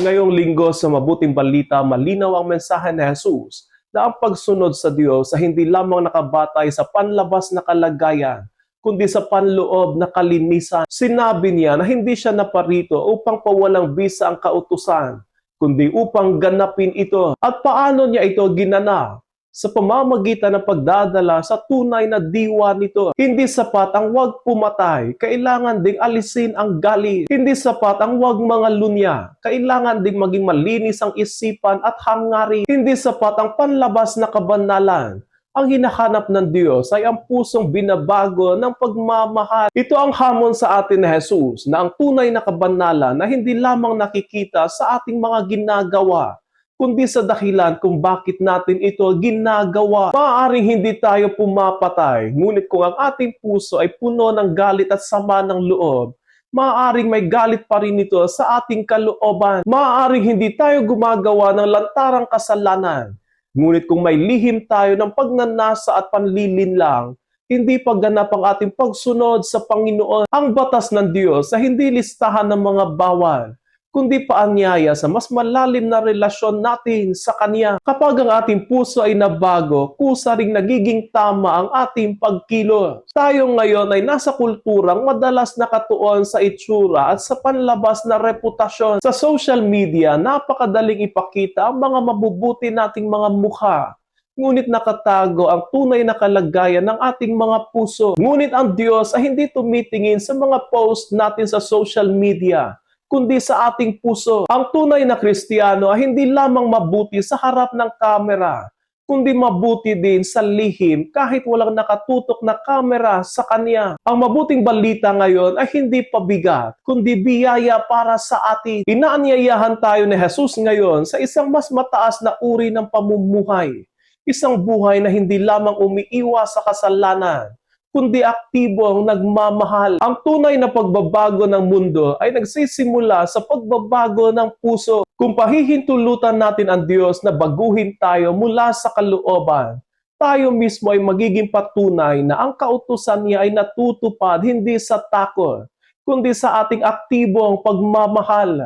Ngayong linggo sa Mabuting Balita, malinaw ang mensahe ni Jesus na ang pagsunod sa Diyos ay hindi lamang nakabatay sa panlabas na kalagayan, kundi sa panloob na kalinisan. Sinabi niya na hindi siya naparito upang pawalang bisa ang kautusan, kundi upang ganapin ito. At paano niya ito ginanap? Sa pamamagitan ng pagdadala sa tunay na diwa nito. Hindi sapat ang huwag pumatay, kailangan ding alisin ang galit. Hindi sapat ang huwag mga lunya, kailangan ding maging malinis ang isipan at hangarin. Hindi sapat ang panlabas na kabanalan. Ang hinahanap ng Diyos ay ang pusong binabago ng pagmamahal. Ito ang hamon sa atin ni Jesus, na ang tunay na kabanalan na hindi lamang nakikita sa ating mga ginagawa, kundi sa dahilan kung bakit natin ito ginagawa. Maaaring hindi tayo pumapatay, ngunit kung ang ating puso ay puno ng galit at sama ng loob, maaaring may galit pa rin ito sa ating kalooban. Maaaring hindi tayo gumagawa ng lantarang kasalanan, ngunit kung may lihim tayo ng pagnanasa at panlilinlang, hindi pagganap ang ating pagsunod sa Panginoon. Ang batas ng Diyos ay hindi listahan ng mga bawal, kundi paanyaya sa mas malalim na relasyon natin sa Kanya. Kapag ang ating puso ay nabago, kusa ring nagiging tama ang ating pagkilos. Tayo ngayon ay nasa kulturang madalas nakatuon sa itsura at sa panlabas na reputasyon. Sa social media, napakadaling ipakita ang mga mabubuti nating mga mukha, ngunit nakatago ang tunay na kalagayan ng ating mga puso. Ngunit ang Diyos ay hindi tumitingin sa mga post natin sa social media, kundi sa ating puso. Ang tunay na Kristiyano ay hindi lamang mabuti sa harap ng kamera, kundi mabuti din sa lihim kahit walang nakatutok na kamera sa Kanya. Ang mabuting balita ngayon ay hindi pabigat, kundi biyaya para sa atin. Inaanyayahan tayo ni Jesus ngayon sa isang mas mataas na uri ng pamumuhay. Isang buhay na hindi lamang umiiwas sa kasalanan, kundi aktibong nagmamahal. Ang tunay na pagbabago ng mundo ay nagsisimula sa pagbabago ng puso. Kung pahihintulutan natin ang Diyos na baguhin tayo mula sa kalooban, tayo mismo ay magiging patunay na ang kautusan niya ay natutupad hindi sa takot, kundi sa ating aktibong pagmamahal.